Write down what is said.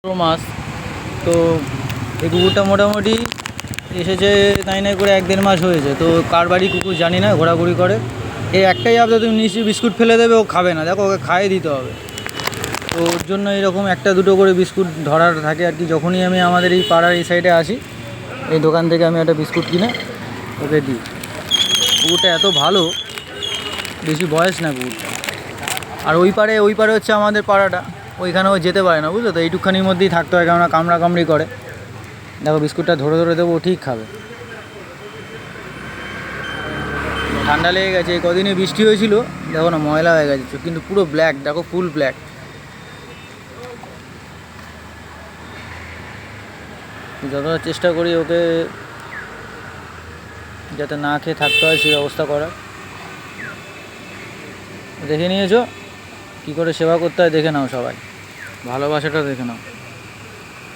মাস। তো এই কুকুরটা মোটামুটি এসেছে নাই নাই করে 1-1.5 মাস হয়েছে। তো কার বাড়ি কুকুর জানি না, ঘোরাঘুরি করে। এই একটাই আবদার, তুমি নিশ্চয়ই বিস্কুট ফেলে দেবে, ও খাবে না। দেখো, ওকে খাইয়ে দিতে হবে। তো ওর জন্য এরকম 1-2 করে বিস্কুট ধরার থাকে আর কি। যখনই আমি আমাদের এই পাড়ার এই সাইডে আসি, এই দোকান থেকে আমি একটা বিস্কুট কিনে ওকে দিই। কুকুরটা এত ভালো, বেশি বয়স না কুকুরটা। আর ওই পারে হচ্ছে আমাদের পাড়াটা, ওইখানেও যেতে পারে না, বুঝলো তো। এইটুকখানির মধ্যেই থাকতে হয়, কেননা কামড়াকামড়ি করে। দেখো, বিস্কুটটা ধরে ধরে দেবো, ঠিক খাবে। ঠান্ডা লেগে গেছে, এই কদিনে বৃষ্টি হয়েছিল, দেখো না ময়লা হয়ে গেছে চোখ, কিন্তু পুরো ব্ল্যাক, দেখো ফুল ব্ল্যাক। যতটা চেষ্টা করি ওকে যাতে না খেয়ে থাকতে হয় সেই ব্যবস্থা করার। দেখে নিয়েছো কী করে সেবা করতে হয়, দেখে নাও সবাই, ভালোবাসাটা দেখে নাও।